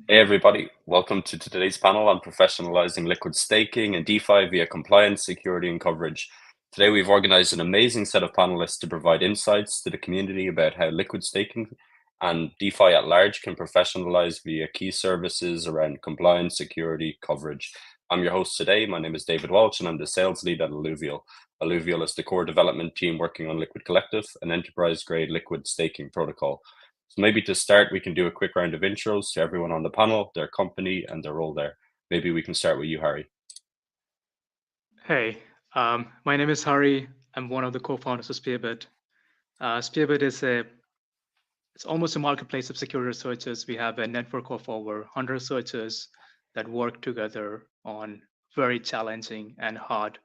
Hey everybody, welcome to today's panel on professionalizing liquid staking and DeFi via compliance, security, and coverage. Today we've organized an amazing set of panelists to provide insights to the community about how liquid staking and DeFi at large can professionalize via key services around compliance, security, coverage. I'm your host today. My name is David Walsh and I'm the sales lead at Alluvial. Alluvial is the core development team working on Liquid Collective, an enterprise-grade liquid staking protocol. So maybe to start, we can do a quick round of intros to everyone on the panel, their company, and their role there. Maybe we can start with you, Harry. Hey, my name is Hari. I'm one of the co-founders of Spearbit. Spearbit it's almost a marketplace of security researchers. We have a network of over 100 researchers that work together on very challenging and hard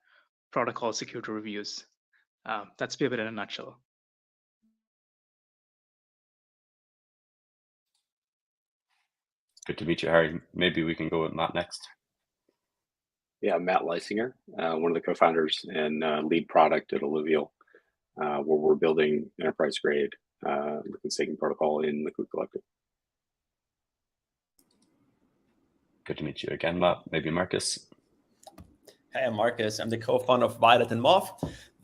protocol security reviews. That's Spearbit in a nutshell. Good to meet you, Harry. Maybe we can go with Matt next. Yeah, Matt Leisinger, one of the co-founders and lead product at Alluvial, where we're building enterprise-grade liquid staking protocol in Liquid Collective. Good to meet you again, Matt. Maybe Marcus. Hey, I'm Marcus. I'm the co-founder of Violet and Morph.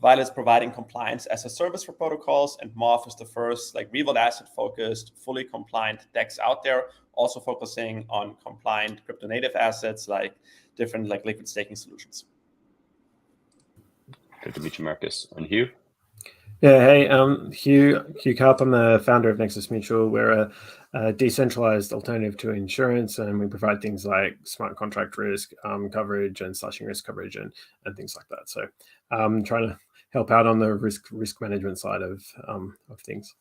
Violet is providing compliance as a service for protocols, and Morph is the first real asset-focused, fully compliant DEX out there, also focusing on compliant crypto-native assets like different liquid staking solutions. Good to meet you, Marcus. And Hugh? Yeah, hey, Hugh Karp. I'm the founder of Nexus Mutual. We're a decentralized alternative to insurance, and we provide things like smart contract risk coverage and slashing risk coverage and things like that. So I'm trying to help out on the risk management side of things.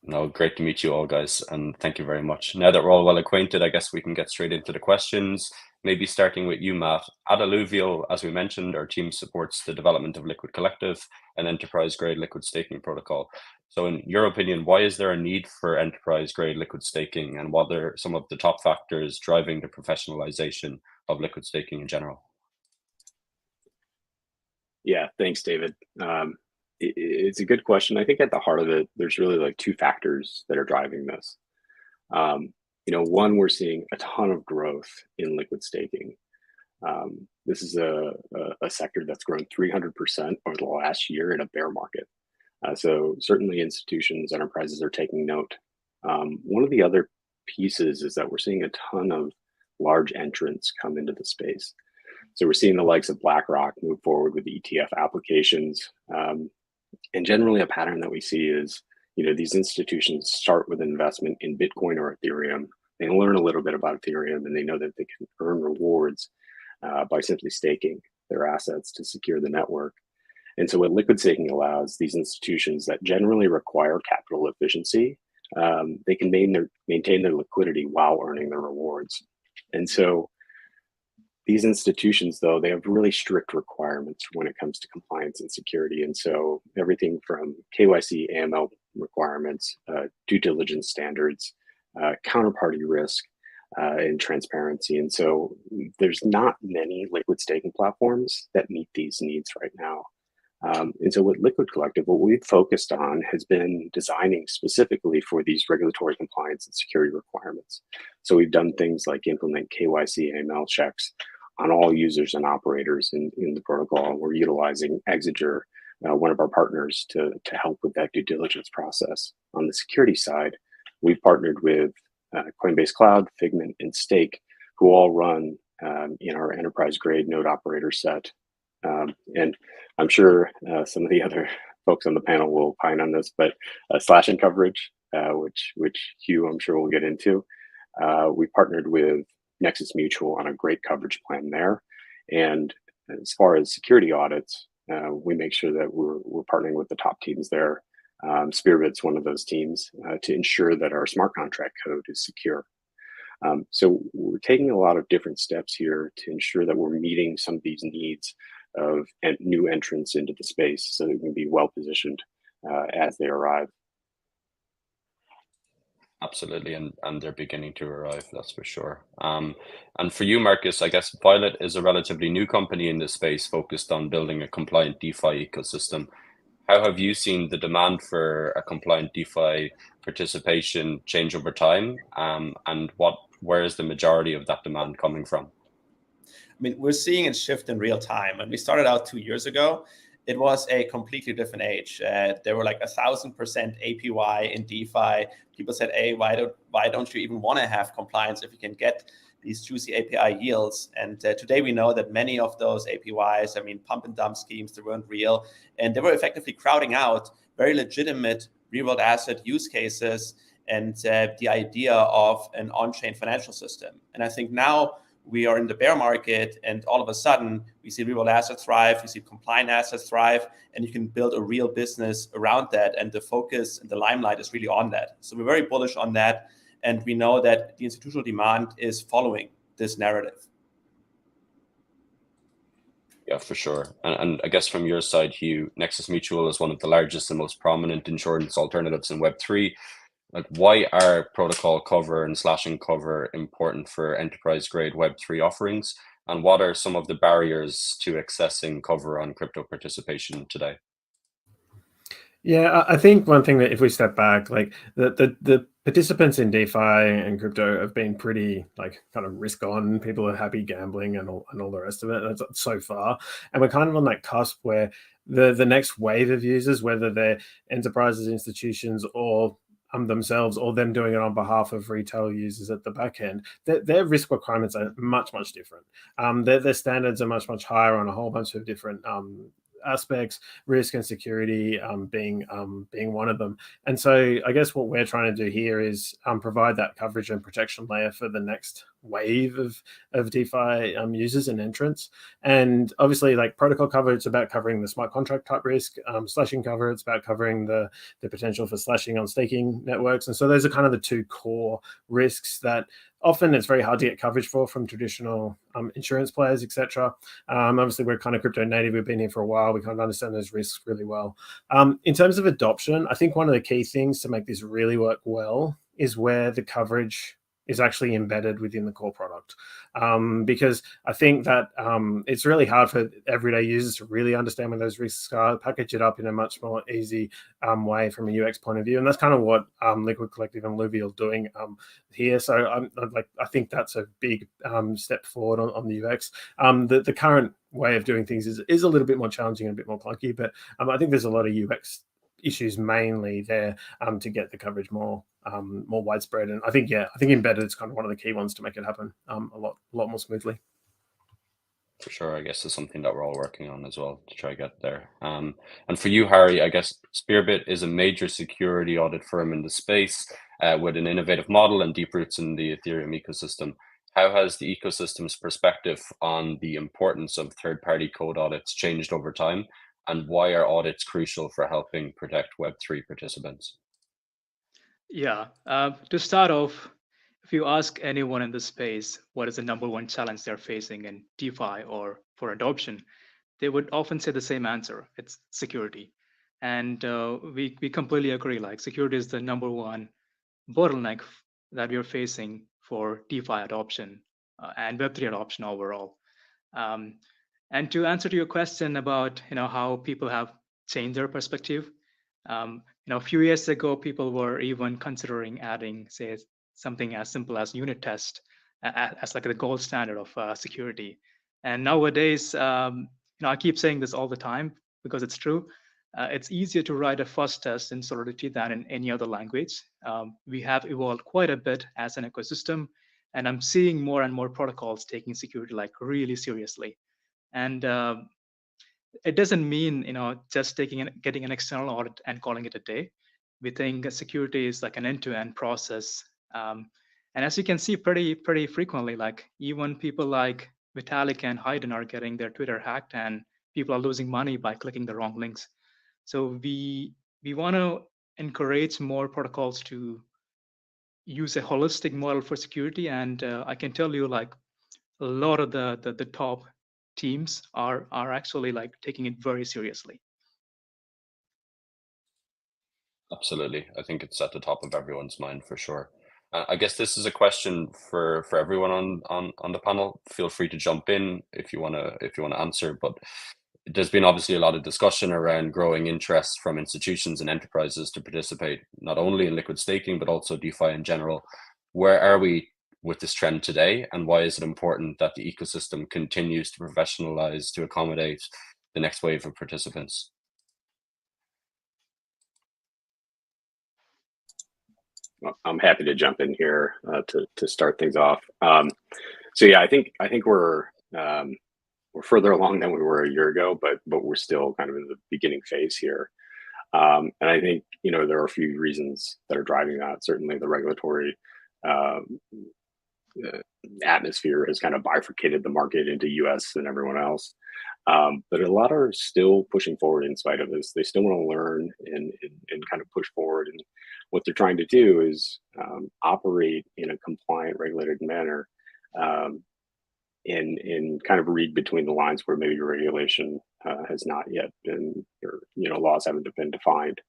No, great to meet you all, guys, and thank you very much. Now that we're all well acquainted, I guess we can get straight into the questions. Maybe starting with you, Matt. At Alluvial, as we mentioned, our team supports the development of Liquid Collective, an enterprise-grade liquid staking protocol. So in your opinion, why is there a need for enterprise-grade liquid staking, and what are some of the top factors driving the professionalization of liquid staking in general? Yeah, thanks, David. It's a good question. I think at the heart of it, there's really two factors that are driving this. One, we're seeing a ton of growth in liquid staking. This is a sector that's grown 300% over the last year in a bear market. So certainly institutions, enterprises are taking note. One of the other pieces is that we're seeing a ton of large entrants come into the space. So we're seeing the likes of BlackRock move forward with ETF applications. And generally a pattern that we see is, these institutions start with investment in Bitcoin or Ethereum. They learn a little bit about Ethereum and they know that they can earn rewards by simply staking their assets to secure the network. And so what liquid staking allows these institutions that generally require capital efficiency, they can maintain their liquidity while earning their rewards. And so these institutions, though, they have really strict requirements when it comes to compliance and security. And so everything from KYC, AML requirements, due diligence standards, counterparty risk, and transparency. And so there's not many liquid staking platforms that meet these needs right now. And so with Liquid Collective, what we've focused on has been designing specifically for these regulatory compliance and security requirements. So we've done things like implement KYC, AML checks on all users and operators in the protocol. We're utilizing Exeger, one of our partners, to help with that due diligence process. On the security side, we've partnered with Coinbase Cloud, Figment, and Stake, who all run in our enterprise-grade node operator set. And I'm sure some of the other folks on the panel will opine on this, but slashing coverage, which Hugh, I'm sure we'll get into. We partnered with Nexus Mutual on a great coverage plan there. And as far as security audits, we make sure that we're partnering with the top teams there. Spearbit's one of those teams to ensure that our smart contract code is secure. So we're taking a lot of different steps here to ensure that we're meeting some of these needs of new entrants into the space so that we can be well positioned as they arrive. Absolutely, and they're beginning to arrive, that's for sure. And for you, Marcus, I guess Violet is a relatively new company in this space focused on building a compliant DeFi ecosystem. How have you seen the demand for a compliant DeFi participation change over time? And where is the majority of that demand coming from? I mean, we're seeing it shift in real time. When we started out 2 years ago, it was a completely different age. There were like 1,000% APY in DeFi. People said, "Hey, why don't you even want to have compliance if you can get these juicy API yields?" And today we know that many of those APYs, I mean, pump and dump schemes, they weren't real, and they were effectively crowding out very legitimate real-world asset use cases and the idea of an on-chain financial system. And I think now we are in the bear market, and all of a sudden we see real assets thrive, we see compliant assets thrive, and you can build a real business around that. And the focus and the limelight is really on that. So we're very bullish on that. And we know that the institutional demand is following this narrative. Yeah, for sure. And I guess from your side, Hugh, Nexus Mutual is one of the largest and most prominent insurance alternatives in Web3. Like, why are protocol cover and slashing cover important for enterprise grade Web3 offerings? And what are some of the barriers to accessing cover on crypto participation today? Yeah, I think one thing that if we step back, like the participants in DeFi and crypto have been pretty like kind of risk on. People are happy gambling and all the rest of it. That's so far, and we're kind of on that cusp where the next wave of users, whether they're enterprises, institutions, or themselves, or them doing it on behalf of retail users at the back end, their risk requirements are much different. Their standards are much higher on a whole bunch of different aspects, risk and security being one of them. And so I guess what we're trying to do here is provide that coverage and protection layer for the next wave of DeFi users and entrants. And obviously, like protocol cover, it's about covering the smart contract type risk. Slashing cover, it's about covering the potential for slashing on staking networks. And so those are kind of the two core risks that often it's very hard to get coverage from traditional insurance players, etc. Obviously, we're kind of crypto native. We've been here for a while. We kind of understand those risks really well. In terms of adoption, I think one of the key things to make this really work well is where the coverage is actually embedded within the core product. Because I think that it's really hard for everyday users to really understand where those risks are, package it up in a much more easy way from a UX point of view. And that's kind of what Liquid Collective and Alluvial doing here. So I think that's a big step forward on the UX. The current way of doing things is a little bit more challenging and a bit more clunky, but I think there's a lot of UX issues mainly there to get the coverage more widespread. And I think embedded is kind of one of the key ones to make it happen a lot more smoothly. For sure, I guess it's something that we're all working on as well to try to get there. And for you, Harry, I guess Spearbit is a major security audit firm in the space with an innovative model and deep roots in the Ethereum ecosystem. How has the ecosystem's perspective on the importance of third-party code audits changed over time? And why are audits crucial for helping protect Web3 participants? Yeah, to start off, if you ask anyone in this space what is the number one challenge they're facing in DeFi or for adoption, they would often say the same answer. It's security. And we completely agree, like security is the number one bottleneck that we are facing for DeFi adoption and Web3 adoption overall. And to answer to your question about how people have changed their perspective, a few years ago, people were even considering adding, say, something as simple as unit test as like the gold standard of security. And nowadays, I keep saying this all the time because it's true. It's easier to write a fuzz test in Solidity than in any other language. We have evolved quite a bit as an ecosystem, and I'm seeing more and more protocols taking security like really seriously. And it doesn't mean just getting an external audit and calling it a day. We think security is like an end-to-end process, and as you can see pretty frequently, like even people like Vitalik and Hayden are getting their Twitter hacked, and people are losing money by clicking the wrong links. So we want to encourage more protocols to use a holistic model for security, and I can tell you, like a lot of the top teams are actually like taking it very seriously. Absolutely. I think it's at the top of everyone's mind for sure. I guess this is a question for everyone on the panel. Feel free to jump in if you wanna answer. But there's been obviously a lot of discussion around growing interest from institutions and enterprises to participate not only in liquid staking but also DeFi in general. Where are we with this trend today, and why is it important that the ecosystem continues to professionalize to accommodate the next wave of participants? I'm happy to jump in here to start things off. So yeah, I think we're further along than we were a year ago, but we're still kind of in the beginning phase here. And I think there are a few reasons that are driving that. Certainly, the regulatory atmosphere has kind of bifurcated the market into US and everyone else. But a lot are still pushing forward in spite of this. They still want to learn and kind of push forward. And what they're trying to do is operate in a compliant, regulated manner, and kind of read between the lines where maybe regulation has not yet been, or laws haven't been defined.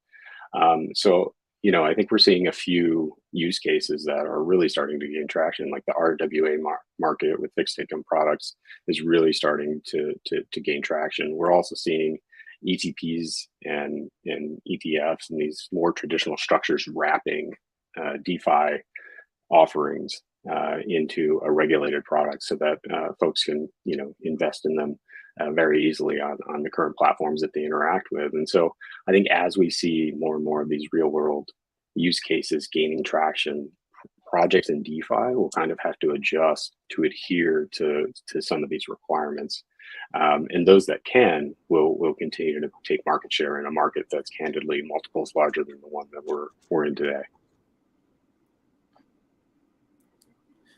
So I think we're seeing a few use cases that are really starting to gain traction, like the RWA market with fixed income products is really starting to gain traction. We're also seeing ETPs and ETFs and these more traditional structures wrapping DeFi offerings into a regulated product so that folks can invest in them very easily on the current platforms that they interact with. And so I think as we see more and more of these real world use cases gaining traction, projects in DeFi will kind of have to adjust to adhere to some of these requirements. And those that can will continue to take market share in a market that's candidly multiples larger than the one that we're in today.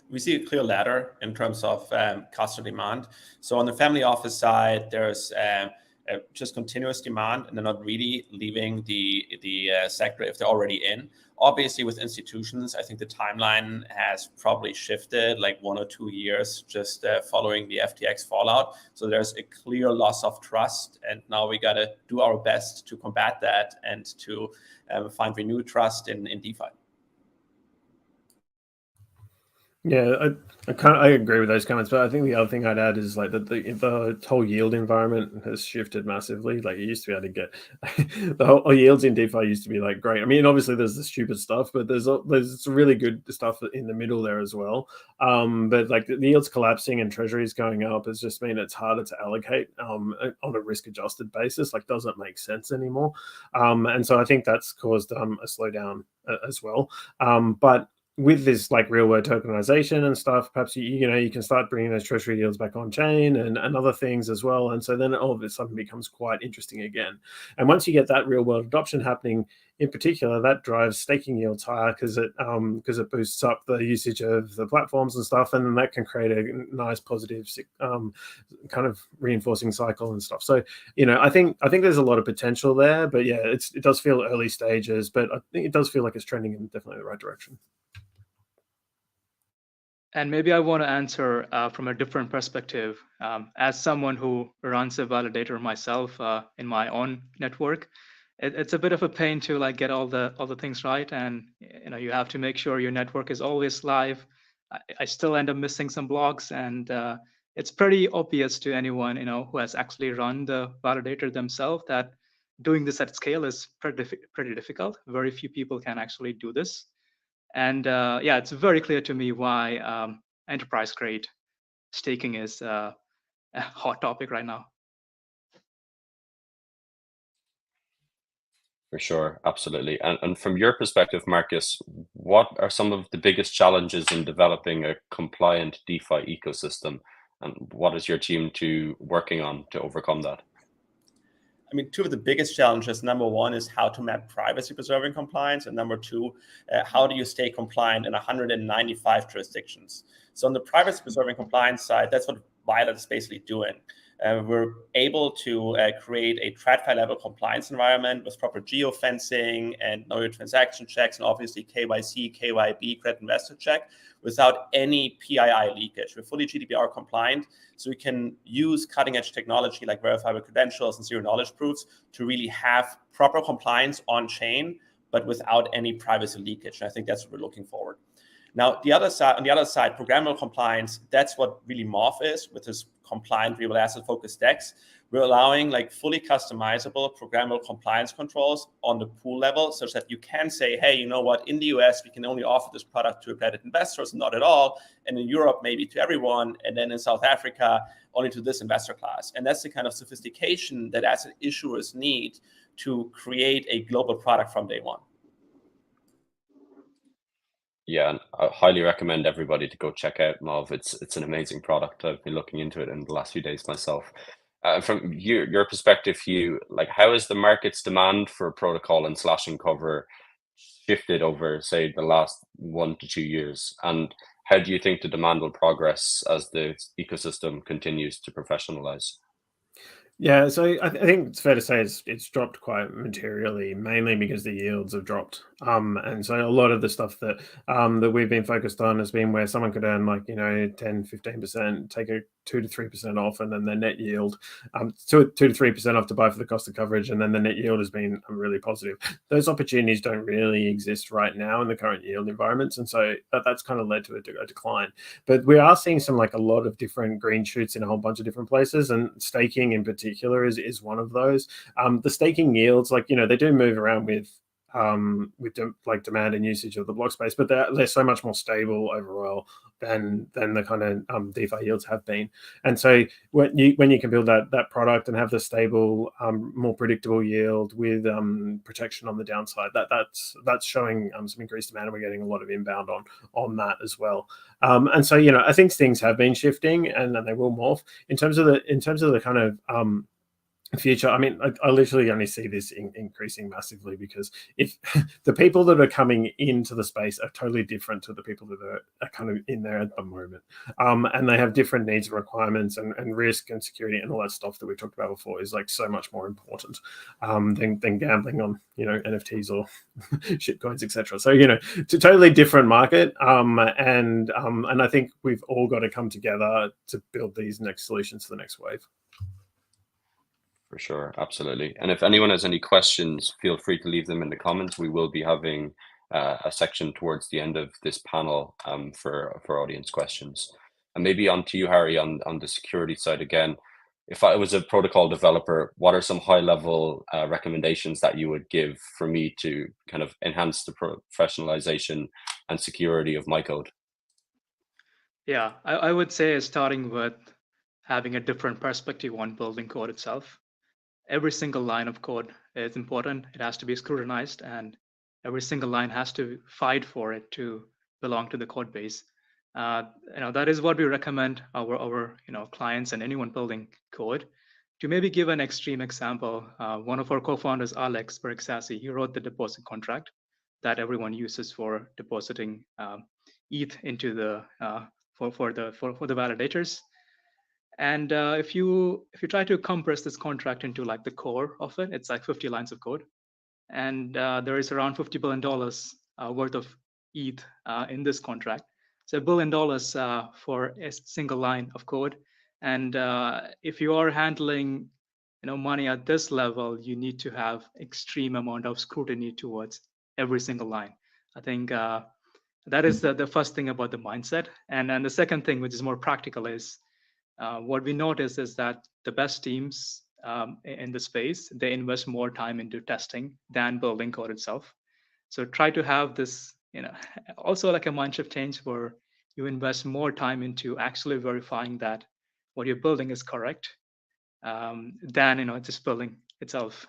We see a clear ladder in terms of customer demand. So on the family office side, there's just continuous demand, and they're not really leaving the sector if they're already in. Obviously, with institutions, I think the timeline has probably shifted like 1 or 2 years just following the FTX fallout. So there's a clear loss of trust, and now we got to do our best to combat that and to find renewed trust in DeFi. Yeah, I agree with those comments, but I think the other thing I'd add is like that the whole yield environment has shifted massively. Like you used to be able to get the whole yields in DeFi used to be like great. I mean, obviously there's the stupid stuff, but there's really good stuff in the middle there as well. But like the yields collapsing and treasuries going up has just mean it's harder to allocate on a risk adjusted basis. Like doesn't make sense anymore. And so I think that's caused a slowdown as well. But with this like real world tokenization and stuff, perhaps you can start bringing those treasury yields back on chain and other things as well. And so then all of a sudden becomes quite interesting again. And once you get that real world adoption happening, in particular, that drives staking yields higher because it boosts up the usage of the platforms and stuff, and then that can create a nice positive kind of reinforcing cycle and stuff. So I think there's a lot of potential there, but yeah, it does feel early stages, but I think it does feel like it's trending in definitely the right direction. And maybe I want to answer from a different perspective. As someone who runs a validator myself in my own network, it's a bit of a pain to like get all the things right, and you have to make sure your network is always live. I still end up missing some blocks, and it's pretty obvious to anyone who has actually run the validator themselves that doing this at scale is pretty difficult. Very few people can actually do this. And yeah, it's very clear to me why enterprise-grade staking is a hot topic right now. For sure, absolutely. And from your perspective, Marcus, what are some of the biggest challenges in developing a compliant DeFi ecosystem? And what is your team working on to overcome that? I mean, two of the biggest challenges, number one is how to map privacy preserving compliance. And number two, how do you stay compliant in 195 jurisdictions? So on the privacy preserving compliance side, that's what Violet is basically doing. We're able to create a TradFi level compliance environment with proper geofencing and know your transaction checks, and obviously KYC, KYB, credit investor check, without any PII leakage. We're fully GDPR compliant, so we can use cutting edge technology like verifiable credentials and zero knowledge proofs to really have proper compliance on chain, but without any privacy leakage. And I think that's what we're looking forward. Now, the other side, on the other side, programmable compliance, that's what really Morph is with this compliant real asset focused DEX. We're allowing like fully customizable programmable compliance controls on the pool level, such that you can say, hey, you know what, in the US, we can only offer this product to accredited investors, not at all. And in Europe, maybe to everyone. And then in South Africa, only to this investor class. And that's the kind of sophistication that asset issuers need to create a global product from day one. Yeah, and I highly recommend everybody to go check out Mov. It's an amazing product. I've been looking into it in the last few days myself. From your perspective, Hugh, like how has the market's demand for protocol and slashing cover shifted over, say, the last 1 to 2 years? And how do you think the demand will progress as the ecosystem continues to professionalize? Yeah, so I think it's fair to say it's dropped quite materially, mainly because the yields have dropped. And so a lot of the stuff that that we've been focused on has been where someone could earn like, 10, 15%, take a 2 to 3% off, and then their net yield, 2 to 3% off to buy for the cost of coverage, and then the net yield has been really positive. Those opportunities don't really exist right now in the current yield environments, and so that's kind of led to a decline. But we are seeing some like a lot of different green shoots in a whole bunch of different places, and staking in particular is one of those. The staking yields, like they do move around with like demand and usage of the block space, but they're so much more stable overall than the kind of DeFi yields have been. And so when you can build that product and have the stable, more predictable yield with protection on the downside, that's showing some increased demand, and we're getting a lot of inbound on that as well. And so I think things have been shifting, and they will morph in terms of the kind of future. I mean, I literally only see this increasing massively, because if the people that are coming into the space are totally different to the people that are kind of in there at the moment, and they have different needs and requirements, and risk and security and all that stuff that we talked about before is like so much more important than gambling on NFTs or shitcoins, etc. So it's a totally different market, and I think we've all got to come together to build these next solutions for the next wave. For sure, absolutely. And if anyone has any questions, feel free to leave them in the comments. We will be having a section towards the end of this panel for audience questions. And maybe on to you, Harry, on the security side again. If I was a protocol developer, what are some high-level recommendations that you would give for me to kind of enhance the professionalization and security of my code? Yeah, I would say starting with having a different perspective on building code itself. Every single line of code is important. It has to be scrutinized, and every single line has to fight for it to belong to the code base. That is what we recommend our clients and anyone building code. To maybe give an extreme example, one of our co-founders, Alex Bergsassi, he wrote the deposit contract that everyone uses for depositing ETH into the for the validators. And if you try to compress this contract into like the core of it, it's like 50 lines of code, and there is around $50 billion worth of ETH in this contract. So $1 billion for a single line of code. And if you are handling money at this level, you need to have extreme amount of scrutiny towards every single line. I think that is the first thing about the mindset. And then the second thing, which is more practical, is what we notice is that the best teams in the space, they invest more time into testing than building code itself. So try to have this, also like a mind shift change where you invest more time into actually verifying that what you're building is correct than just building itself.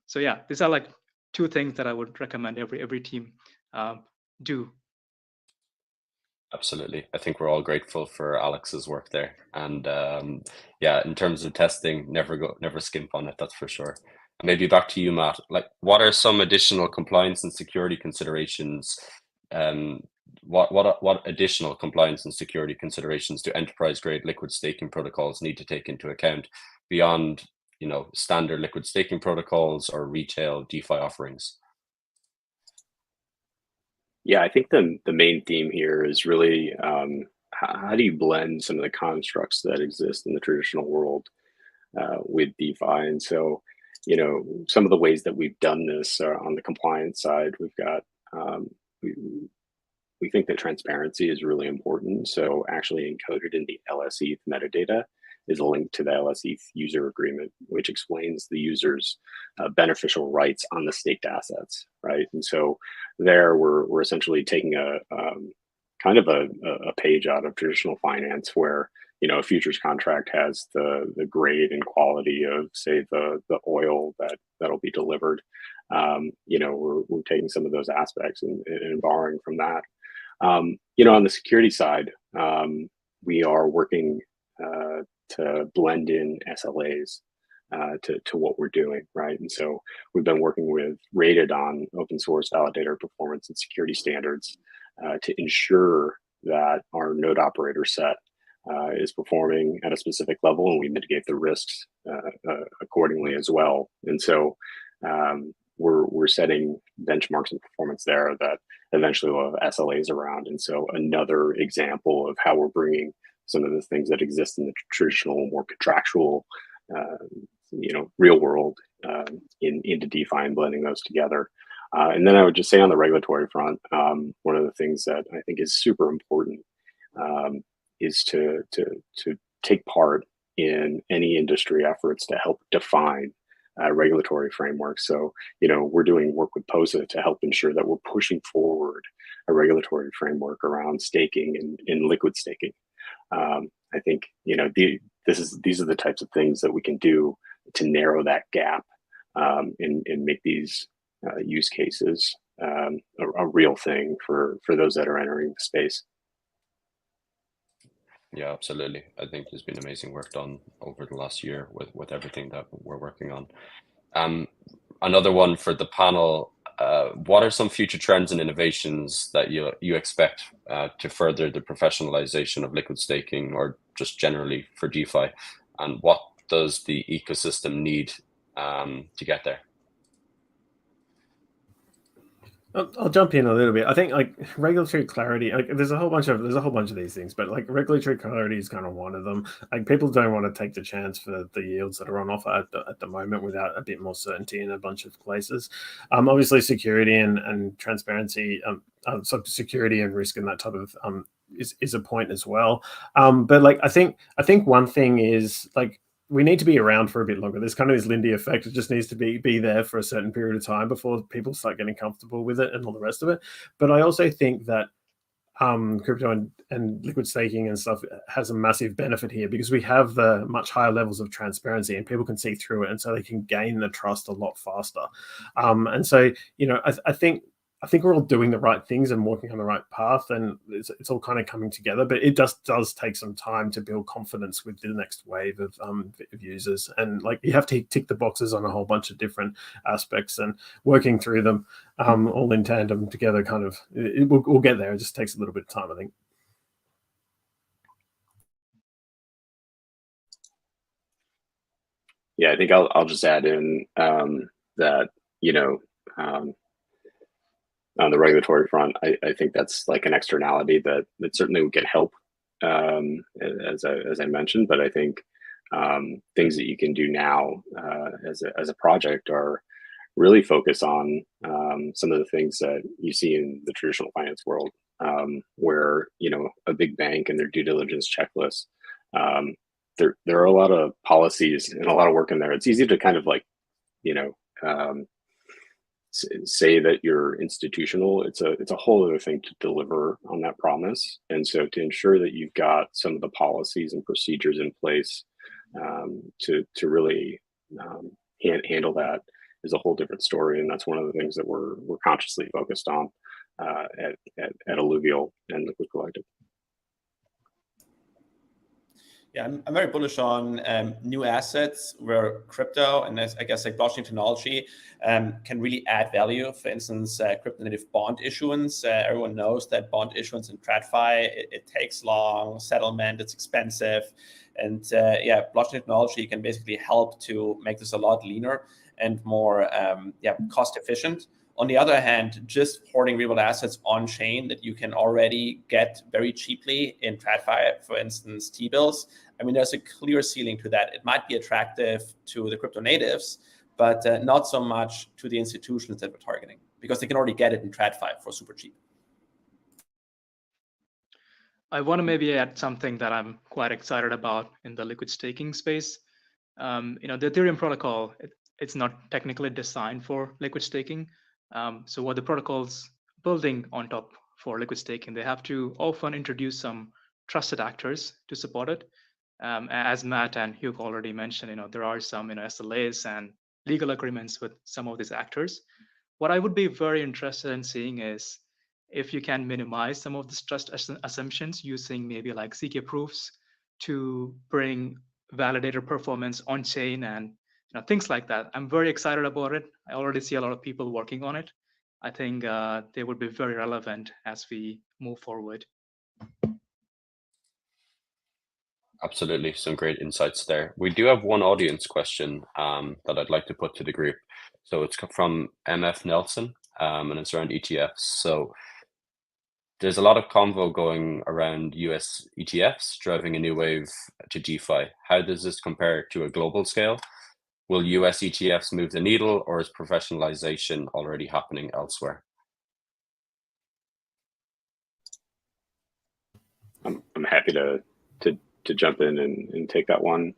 So yeah, these are like two things that I would recommend every team do. Absolutely. I think we're all grateful for Alex's work there. And yeah, in terms of testing, never skimp on it, that's for sure. And maybe back to you, Matt. Like, what are some additional compliance and security considerations? What additional compliance and security considerations do enterprise-grade liquid staking protocols need to take into account beyond, standard liquid staking protocols or retail DeFi offerings? Yeah, I think the main theme here is really how do you blend some of the constructs that exist in the traditional world with DeFi? And so, some of the ways that we've done this are on the compliance side. We've got we think that transparency is really important. So actually encoded in the LSETH metadata is a link to the LSETH user agreement, which explains the user's beneficial rights on the staked assets, right? And so there we're essentially taking a kind of a page out of traditional finance where, you know, a futures contract has the grade and quality of, say, the oil that'll be delivered. You know, we're taking some of those aspects and borrowing from that. You know, on the security side, we are working to blend in SLAs to what we're doing, right? And so we've been working with Rated on open source validator performance and security standards to ensure that our node operator set is performing at a specific level, and we mitigate the risks accordingly as well. And so we're setting benchmarks and performance there that eventually will have SLAs around. And so another example of how we're bringing some of the things that exist in the traditional, more contractual, you know, real world into DeFi and blending those together. And then I would just say on the regulatory front, one of the things that I think is super important is to take part in any industry efforts to help define regulatory frameworks. So, you know, we're doing work with POSA to help ensure that we're pushing forward a regulatory framework around staking and liquid staking. I think, you know, these are the types of things that we can do to narrow that gap and make these use cases a real thing for those that are entering the space. Yeah, absolutely. I think there's been amazing work done over the last year with everything that we're working on. Another one for the panel, what are some future trends and innovations that you expect to further the professionalization of liquid staking, or just generally for DeFi? And what does the ecosystem need to get there? I'll jump in a little bit. I think like regulatory clarity, like there's a whole bunch of these things, but like regulatory clarity is kind of one of them. Like people don't want to take the chance for the yields that are on offer at the moment without a bit more certainty in a bunch of places. Obviously security and transparency, so security and risk and that type of is a point as well. But like I think one thing is like, we need to be around for a bit longer. There's kind of this Lindy effect. It just needs to be there for a certain period of time before people start getting comfortable with it and all the rest of it. But I also think that crypto and liquid staking and stuff has a massive benefit here because we have the much higher levels of transparency and people can see through it, and so they can gain the trust a lot faster. And so, you know, I think we're all doing the right things and walking on the right path, and it's all kind of coming together. But it just does take some time to build confidence with the next wave of users. And like you have to tick the boxes on a whole bunch of different aspects, and working through them all in tandem together. Kind of, we'll get there. It just takes a little bit of time, I think. Yeah, I think I'll just add in that, you know, on the regulatory front, I think that's like an externality that certainly would get help, as I mentioned. But I think things that you can do now as a project are really focus on some of the things that you see in the traditional finance world, where, you know, a big bank and their due diligence checklist. There are a lot of policies and a lot of work in there. It's easy to kind of like, you know, say that you're institutional. It's a whole other thing to deliver on that promise. And so to ensure that you've got some of the policies and procedures in place to really handle that is a whole different story. And that's one of the things that we're consciously focused on at Alluvial and Liquid Collective. Yeah, I'm very bullish on new assets where crypto and I guess like blockchain technology can really add value. For instance, crypto native bond issuance. Everyone knows that bond issuance in TradFi, it takes long, settlement, it's expensive. And yeah, blockchain technology can basically help to make this a lot leaner and more cost efficient. On the other hand, just hoarding real assets on chain that you can already get very cheaply in TradFi, for instance, T-bills. I mean, there's a clear ceiling to that. It might be attractive to the crypto natives, but not so much to the institutions that we're targeting because they can already get it in TradFi for super cheap. I want to maybe add something that I'm quite excited about in the liquid staking space. The Ethereum protocol, it's not technically designed for liquid staking. So what the protocol's building on top for liquid staking, they have to often introduce some trusted actors to support it. As Matt and Hugh already mentioned, there are some SLAs and legal agreements with some of these actors. What I would be very interested in seeing is if you can minimize some of these trust assumptions using maybe like ZK proofs to bring validator performance on chain and things like that. I'm very excited about it. I already see a lot of people working on it. I think they would be very relevant as we move forward. Absolutely, some great insights there. We do have one audience question that I'd like to put to the group. So it's from MF Nelson, and it's around ETFs. So there's a lot of convo going around US ETFs driving a new wave to DeFi. How does this compare to a global scale? Will US ETFs move the needle, or is professionalization already happening elsewhere? I'm happy to jump in and take that one.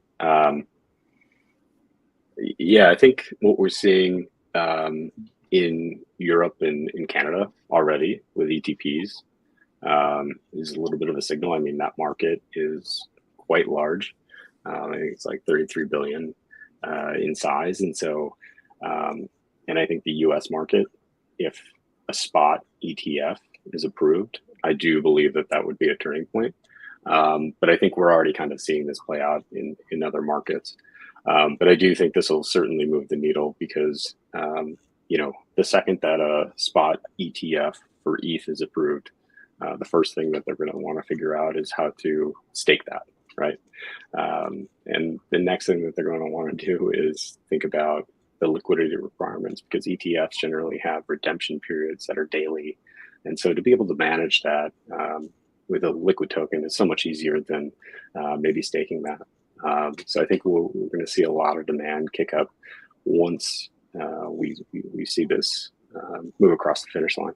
Yeah, I think what we're seeing in Europe and in Canada already with ETPs is a little bit of a signal. I mean, that market is quite large. I think it's like 33 billion in size. And so, and I think the US market, if a spot ETF is approved, I do believe that that would be a turning point. But I think we're already kind of seeing this play out in other markets. But I do think this will certainly move the needle because, the second that a spot ETF for ETH is approved, the first thing that they're going to want to figure out is how to stake that, right? And the next thing that they're going to want to do is think about the liquidity requirements because ETFs generally have redemption periods that are daily. And so to be able to manage that with a liquid token is so much easier than maybe staking that. So I think we're going to see a lot of demand kick up once we see this move across the finish line.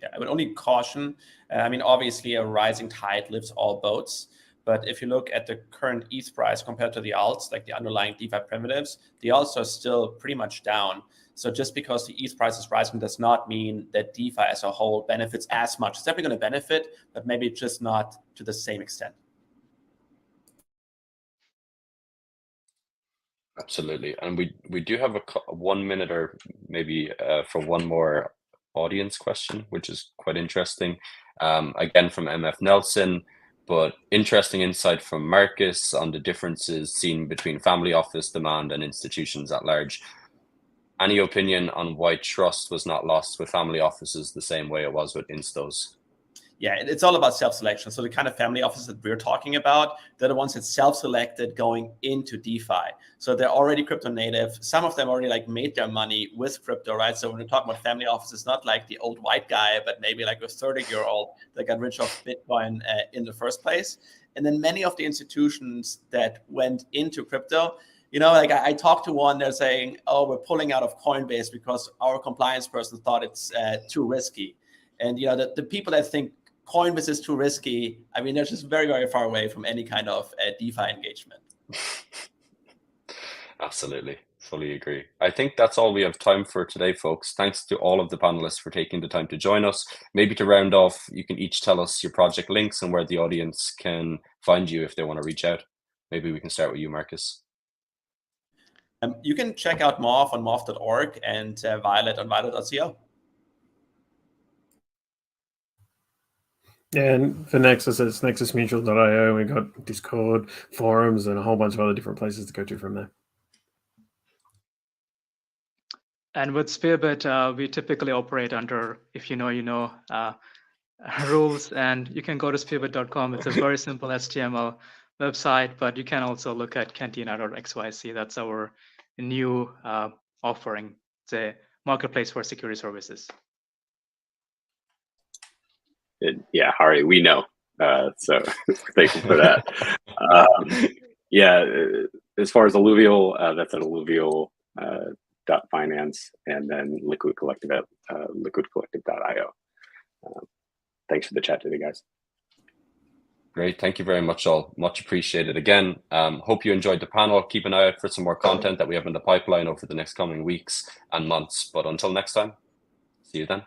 Yeah, I would only caution. Obviously, a rising tide lifts all boats. But if you look at the current ETH price compared to the alts, like the underlying DeFi primitives, the alts are still pretty much down. So just because the ETH price is rising does not mean that DeFi as a whole benefits as much. It's definitely going to benefit, but maybe just not to the same extent. Absolutely. And we do have a 1 minute or maybe for one more audience question, which is quite interesting. Again, from MF Nelson, but interesting insight from Marcus on the differences seen between family office demand and institutions at large. Any opinion on why trust was not lost with family offices the same way it was with instos? Yeah, it's all about self-selection. So the kind of family offices that we're talking about, they're the ones that self-selected going into DeFi. So they're already crypto native. Some of them already made their money with crypto, right? So when we're talking about family offices, not like the old white guy, but maybe like a 30-year-old that got rich off Bitcoin in the first place. And then many of the institutions that went into crypto, I talked to one, they're saying, oh, we're pulling out of Coinbase because our compliance person thought it's too risky. And, the people that think Coinbase is too risky, they're just very, very far away from any kind of DeFi engagement. Absolutely. Fully agree. I think that's all we have time for today, folks. Thanks to all of the panelists for taking the time to join us. Maybe to round off, you can each tell us your project links and where the audience can find you if they want to reach out. Maybe we can start with you, Marcus. You can check out Morph on morph.org and Violet on violet.co. Yeah, and for Nexus, it's nexusmutual.io. We've got Discord, forums, and a whole bunch of other different places to go to from there. And with Spearbit, we typically operate under, if you know, rules. And you can go to spearbit.com. It's a very simple HTML website, but you can also look at cantina.xyz. That's our new offering. It's a marketplace for security services. Yeah, Hari, we know. So thank you for that. Yeah, as far as Alluvial, that's at alluvial.finance, and then Liquid Collective at liquidcollective.io. Thanks for the chat today, guys. Great. Thank you very much, all. Much appreciated. Again, hope you enjoyed the panel. Keep an eye out for some more content that we have in the pipeline over the next coming weeks and months. But until next time, see you then.